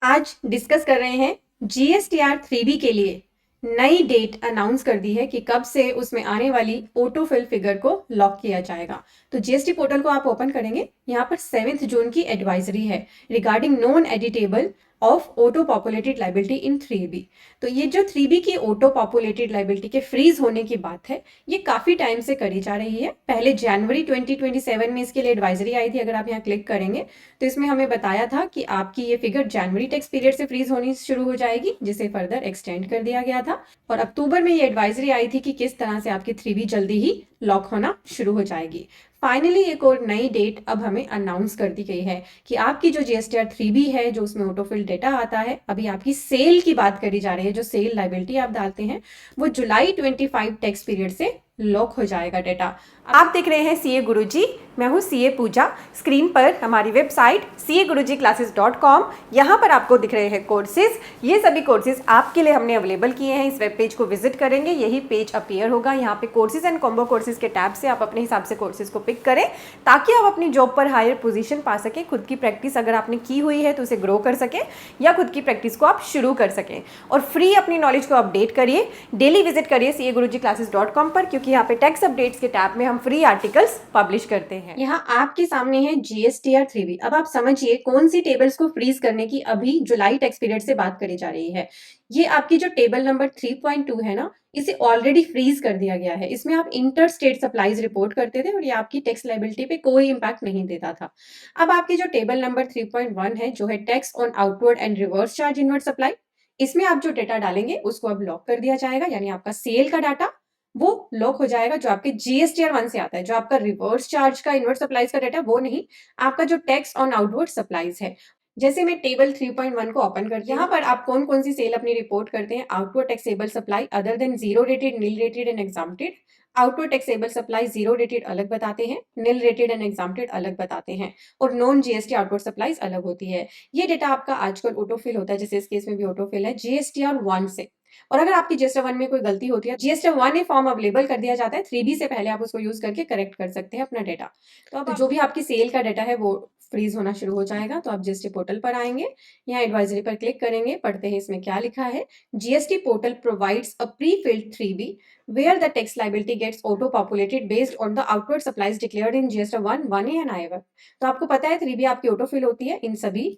आज डिस्कस कर रहे हैं जीएसटीआर 3B के लिए नई डेट अनाउंस कर दी है कि कब से उसमें आने वाली ऑटोफिल फिगर को लॉक किया जाएगा। तो जीएसटी पोर्टल को आप ओपन करेंगे, यहाँ पर 7 जून की एडवाइजरी है regarding non editable of auto populated liability in 3B। तो ये जो 3B की ऑटो पॉपुलेटेड लाइबिलिटी के फ्रीज होने की बात है, ये काफी टाइम से करी जा रही है। पहले जनवरी 2027 में इसके लिए एडवाइजरी आई थी। अगर आप यहाँ क्लिक करेंगे तो इसमें हमें बताया था कि आपकी ये फिगर जनवरी टैक्स पीरियड से फ्रीज होनी शुरू हो जाएगी, जिसे फर्दर एक्सटेंड कर दिया गया था। और अक्टूबर में ये एडवाइजरी आई थी कि किस तरह से आपकी 3B जल्दी ही लॉक होना शुरू हो जाएगी। फाइनली एक और नई डेट अब हमें अनाउंस कर दी गई है कि आपकी जो जीएसटीआर 3B है, जो उसमें ऑटोफिल डेटा आता है, अभी आपकी सेल की बात करी जा रही है। जो सेल लाइबिलिटी आप डालते हैं वो जुलाई 25 टैक्स पीरियड से लॉक हो जाएगा डेटा। आप देख रहे हैं सीए गुरुजी, मैं हूं सीए पूजा। स्क्रीन पर हमारी वेबसाइट CA-Guruji-Classes.com, यहाँ पर आपको दिख रहे हैं कोर्सेज। ये सभी कोर्सेज आपके लिए हमने अवेलेबल किए हैं। इस वेब पेज को विजिट करेंगे, यही पेज अपीयर होगा। यहाँ पे कोर्सेज एंड कॉम्बो कोर्सेज के टैब से आप अपने हिसाब से कोर्सेज को पिक करें, ताकि आप अपनी जॉब पर हायर पोजीशन पा सकें। खुद की प्रैक्टिस अगर आपने की हुई है तो उसे ग्रो कर सकें, या खुद की प्रैक्टिस को आप शुरू कर सकें और फ्री अपनी नॉलेज को अपडेट करिए। डेली विजिट करिए CA-Guruji-Classes.com पर, क्योंकि यहाँ पे टैक्स अपडेट्स के टैब में हम फ्री आर्टिकल्स पब्लिश करते हैं। यहाँ आपके सामने है जीएसटीआर 3B। अब आप समझिए कौन सी टेबल्स को फ्रीज करने की अभी जुलाई टैक्स पीरियड से बात करी जा रही है। ये आपकी जो टेबल नंबर 3.2 है ना, इसे ऑलरेडी फ्रीज कर दिया गया है। इसमें आप इंटर स्टेट सप्लाईज रिपोर्ट करते थे और ये आपकी टैक्स लायबिलिटी पे कोई इंपैक्ट नहीं देता था। अब आपकी जो टेबल नंबर 3.1 है, जो है tax on outward and reverse charge inward supply, इसमें आप जो डेटा डालेंगे उसको अब लॉक कर दिया जाएगा। यानी आपका सेल का डाटा वो लॉक हो जाएगा, जो आपके जीएसटीआर 1 से आता है। जो आपका रिवर्स चार्ज का इनवर्ट सप्लाईज का डाटा वो नहीं, आपका जो टैक्स ऑन आउटवर्ड सप्लाईज है। जैसे मैं टेबल 3.1 को ओपन करती हूँ, यहाँ पर आप कौन कौन सी सेल अपनी रिपोर्ट करते हैं। Outward taxable supply other than zero rated, nil rated and exempted. Outward taxable supply zero rated अलग बताते हैं, नील रेटेड एंड एग्जाम्प्टेड अलग बताते हैं, और नॉन जीएसटी आउटवर्ड सप्लाईज अलग होती है। ये डेटा आपका आजकल ऑटोफिल होता है, जैसे इस केस में भी ऑटोफिल है जीएसटीआर 1 से। और अगर आपकी जीएसटीआर 1 में कोई गलती होती है, जीएसटीआर 1 फॉर्म अवेलेबल कर दिया जाता है 3B से पहले, आप उसको यूज करके करेक्ट कर सकते हैं अपना डेटा। तो अब जो भी आपकी सेल का डाटा है वो फ्रीज होना शुरू हो जाएगा। तो आप जीएसटी पोर्टल पर आएंगे, यहाँ एडवाइजरी पर क्लिक करेंगे, पढ़ते हैं इसमें क्या लिखा है। GST portal provides a pre filled 3B where the tax liability gets auto populated based on the outward supplies declared in GST 1, 1A and IFF। तो आपको पता है 3B आपकी ऑटो फिल होती है इन सभी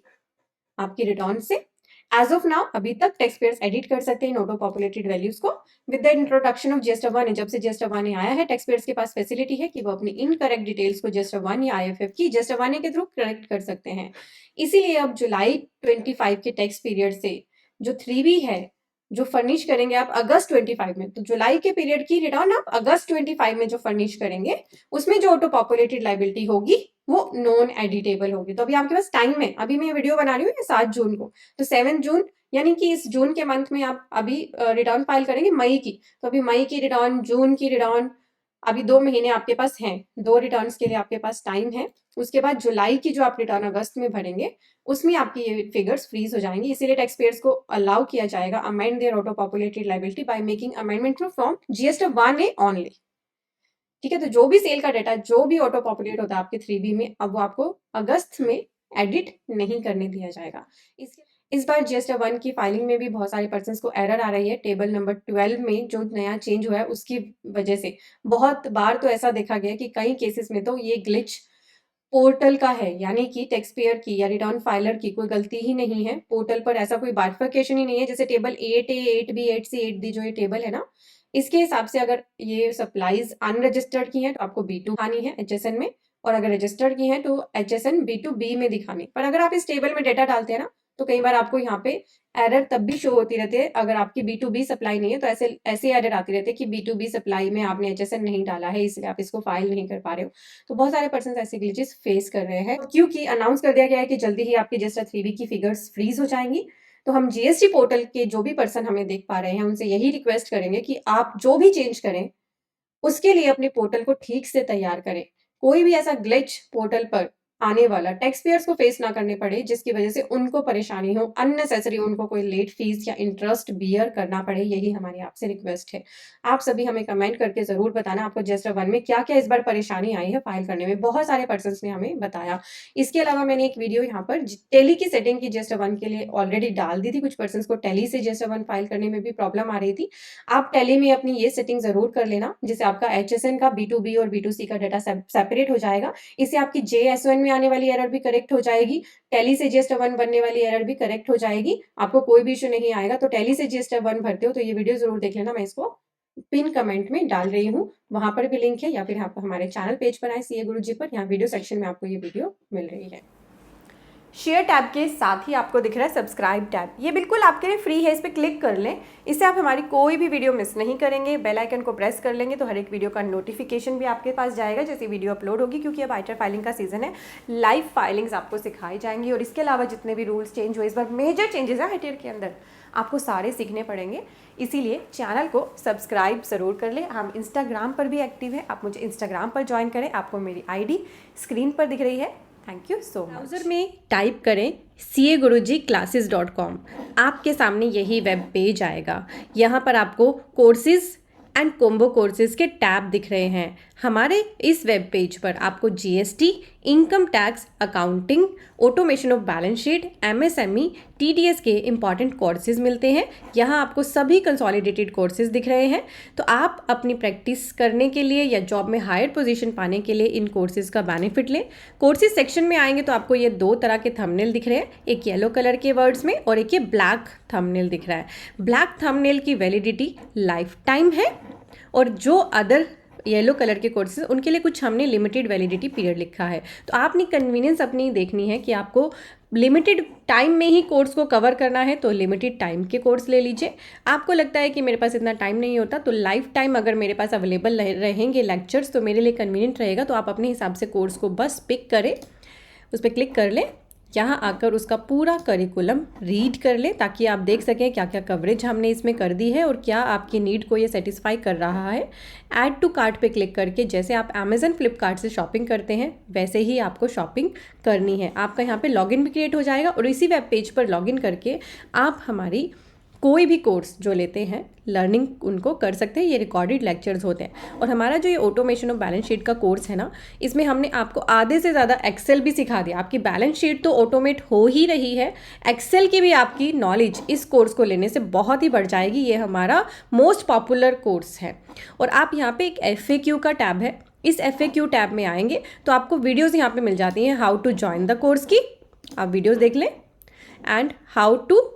आपकी रिटर्न से। एज ऑफ नाउ अभी तक टैक्स पेयर्स एडिट कर सकते हैं इन ऑटो पॉपुलेटेड वैल्यूज को। With the introduction of GST 1, जब से जीएसटी 1 आया है, टैक्स पेयर्स के पास फैसिलिटी है कि वो अपनी इनकरेक्ट डिटेल्स को जीएसटी 1 या आईएफएफ की जीएसटी 1 के थ्रू करेक्ट कर सकते हैं। इसीलिए अब जुलाई 25 के टैक्स पीरियड से जो 3B है, जो फर्निश करेंगे आप अगस्त 25 में, तो जुलाई के पीरियड की रिटर्न आप अगस्त 25 में जो फर्निश करेंगे, उसमें जो ऑटो पॉपुलेटेड लाइबिलिटी होगी वो नॉन एडिटेबल होगी। तो अभी आपके पास टाइम है। अभी मैं वीडियो बना रही हूँ 7 जून को, तो 7 जून यानी कि इस जून के मंथ में आप अभी रिटर्न फाइल करेंगे मई की। तो अभी मई की रिटर्न, जून की रिटर्न, अभी 2 महीने आपके पास हैं। 2 रिटर्न्स के लिए आपके पास टाइम है। उसके बाद जुलाई की जो आप रिटर्न अगस्त में भरेंगे, उसमें आपकी ये फिगर्स फ्रीज हो जाएंगी। इसीलिए टैक्स पेयर्स को अलाउ किया जाएगा amend their auto populated liability by making amendment through from GST 1A only. ठीक है, तो जो भी सेल का डाटा, जो भी ऑटो पॉपुलेट होता है आपके 3B में, अब वो आपको अगस्त में एडिट नहीं करने दिया जाएगा। इस बार जीएसटी 1 की फाइलिंग में भी बहुत सारे पर्सन्स को एरर आ रही है। टेबल नंबर 12 में जो नया चेंज हुआ है उसकी वजह से बहुत बार तो ऐसा देखा गया कि कई केसेस में तो ये ग्लिच पोर्टल का है, यानी कि टैक्स पेयर की या रिटर्न फाइलर की कोई गलती ही नहीं है। पोर्टल पर ऐसा कोई बाइफरकेशन ही नहीं है। जैसे table 8A, 8B, 8C, 8D जो ये टेबल है ना, इसके हिसाब से अगर ये सप्लाईज अनरजिस्टर्ड की हैं तो आपको B2 दिखानी है HSN में, और अगर रजिस्टर्ड की हैं तो HSN B2B में दिखानी। पर अगर आप इस टेबल में डेटा डालते हैं ना, तो कई बार आपको यहाँ पे एरर तब भी शो होती रहती है अगर आपकी B2B सप्लाई नहीं है। तो ऐसे एरर आती रहती है कि B2B सप्लाई में आपने HSN नहीं डाला है, इसलिए आप इसको फाइल नहीं कर पा रहे हो। तो बहुत सारे पर्सन ऐसे ग्लिचेस फेस कर रहे हैं। क्योंकि अनाउंस कर दिया गया है कि जल्दी ही आपकी जीएसटी 3B की फिगर्स फ्रीज हो जाएंगी, तो हम जीएसटी पोर्टल के जो भी पर्सन हमें देख पा रहे हैं उनसे यही रिक्वेस्ट करेंगे कि आप जो भी चेंज करें उसके लिए अपने पोर्टल को ठीक से तैयार करें। कोई भी ऐसा ग्लिच पोर्टल पर आने वाला टैक्स पेयर्स को फेस ना करने पड़े, जिसकी वजह से उनको परेशानी हो, अननेसेसरी उनको कोई लेट फीस या इंटरेस्ट बियर करना पड़े, यही हमारी आपसे रिक्वेस्ट है। आप सभी हमें कमेंट करके ज़रूर बताना आपको GST 1 में क्या-क्या इस बार परेशानी आई है फाइल करने में। बहुत सारे पर्सन्स ने हमें बताया। इसके अलावा मैंने एक वीडियो यहाँ पर टैली की सेटिंग की GST 1 के लिए ऑलरेडी डाल दी थी। कुछ पर्सन्स को टैली से GST 1 फाइल करने में भी प्रॉब्लम आ रही थी। आप टैली में अपनी ये सेटिंग ज़रूर कर लेना, जिससे आपका HSN का B2B और B2C का डाटा सेपरेट हो जाएगा। इससे आपकी JSON में आने वाली एरर भी करेक्ट हो जाएगी, टैली से GST 1 बनने वाली एरर भी करेक्ट हो जाएगी, आपको कोई भी इश्यू नहीं आएगा। तो टैली से GST 1 भरते हो तो ये वीडियो ज़रूर देख लेना, मैं इसको पिन कमेंट में डाल रही हूँ, वहां पर भी लिंक है, या फिर आप हमारे चैनल पेज पर आए CA गुरुजी पर, यहाँ वीडियो सेक्शन में आपको ये वीडियो मिल रही है। शेयर टैब के साथ ही आपको दिख रहा है सब्सक्राइब टैब, ये बिल्कुल आपके लिए फ्री है, इस पर क्लिक कर लें। इससे आप हमारी कोई भी वीडियो मिस नहीं करेंगे। बेल आइकन को प्रेस कर लेंगे तो हर एक वीडियो का नोटिफिकेशन भी आपके पास जाएगा जैसे वीडियो अपलोड होगी, क्योंकि अब आईटीआर फाइलिंग का सीजन है, लाइव फाइलिंग्स आपको सिखाई जाएंगी। और इसके अलावा जितने भी रूल्स चेंज हुए, इस बार मेजर चेंजेस है आईटीआर के अंदर, आपको सारे सीखने पड़ेंगे। इसीलिए चैनल को सब्सक्राइब ज़रूर कर लें। हम इंस्टाग्राम पर भी एक्टिव है, आप मुझे इंस्टाग्राम पर ज्वाइन करें, आपको मेरी ID स्क्रीन पर दिख रही है। Thank you so much. Browser में टाइप करें cagurujiclasses.com, आपके सामने यही वेब पेज आएगा। यहाँ पर आपको कोर्सेज एंड कॉम्बो कोर्सेज के टैब दिख रहे हैं। हमारे इस वेब पेज पर आपको GST, income tax, accounting, automation of balance sheet, MSME, TDS के इंपॉर्टेंट कोर्सेज मिलते हैं। यहाँ आपको सभी कंसोलिडेटेड कोर्सेज दिख रहे हैं। तो आप अपनी प्रैक्टिस करने के लिए या जॉब में हायर पोजीशन पाने के लिए इन कोर्सेज का बेनिफिट लें। कोर्सेज सेक्शन में आएंगे तो आपको ये 2 तरह के थंबनेल दिख रहे हैं, एक येलो कलर के वर्ड्स में और एक ये ब्लैक थंबनेल दिख रहा है। ब्लैक थंबनेल की वैलिडिटी लाइफ टाइम है, और जो अदर येलो कलर के कोर्सेज उनके लिए कुछ हमने लिमिटेड वैलिडिटी पीरियड लिखा है। तो आपने कन्वीनियंस अपनी देखनी है कि आपको लिमिटेड टाइम में ही कोर्स को कवर करना है तो लिमिटेड टाइम के कोर्स ले लीजिए। आपको लगता है कि मेरे पास इतना टाइम नहीं होता तो लाइफ टाइम अगर मेरे पास अवेलेबल रहेंगे लेक्चर्स तो मेरे लिए कन्वीनियंट रहेगा, तो आप अपने हिसाब से कोर्स को बस पिक करें, उस पर क्लिक कर लें, यहाँ आकर उसका पूरा करिकुलम रीड कर लें ताकि आप देख सकें क्या क्या कवरेज हमने इसमें कर दी है और क्या आपकी नीड को ये सेटिस्फाई कर रहा है। ऐड टू कार्ट पे क्लिक करके जैसे आप अमेज़न फ्लिपकार्ट से शॉपिंग करते हैं वैसे ही आपको शॉपिंग करनी है। आपका यहाँ पे लॉगिन भी क्रिएट हो जाएगा और इसी वेब पेज पर लॉगिन करके आप हमारी कोई भी कोर्स जो लेते हैं लर्निंग उनको कर सकते हैं। ये रिकॉर्डेड लेक्चर्स होते हैं। और हमारा जो ये ऑटोमेशन ऑफ बैलेंस शीट का कोर्स है ना, इसमें हमने आपको आधे से ज़्यादा एक्सेल भी सिखा दिया। आपकी बैलेंस शीट तो ऑटोमेट हो ही रही है, एक्सेल की भी आपकी नॉलेज इस कोर्स को लेने से बहुत ही बढ़ जाएगी। ये हमारा मोस्ट पॉपुलर कोर्स है। और आप यहाँ पे एक FAQ का टैब है, इस FAQ टैब में आएंगे तो आपको वीडियोज़ यहाँ पर मिल जाती हैं how to join the course की, आप वीडियोज़ देख लें, एंड हाउ टू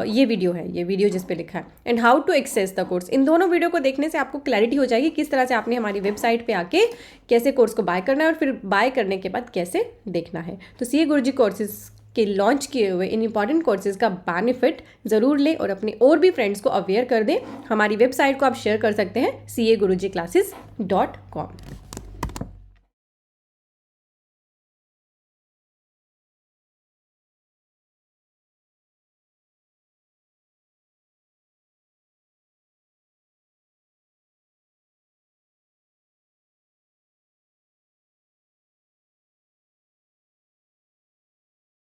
ये वीडियो है, ये वीडियो जिस पे लिखा है, and how to access the course. इन दोनों वीडियो को देखने से आपको क्लैरिटी हो जाएगी किस तरह से आपने हमारी वेबसाइट पे आके कैसे कोर्स को बाय करना है और फिर बाय करने के बाद कैसे देखना है। तो CA गुरुजी कोर्सेज के लॉन्च किए हुए इन इंपॉर्टेंट कोर्सेज का बेनिफिट ज़रूर लें और अपने और भी फ्रेंड्स को अवेयर कर दें। हमारी वेबसाइट को आप शेयर कर सकते हैं CAgurujiclasses.com।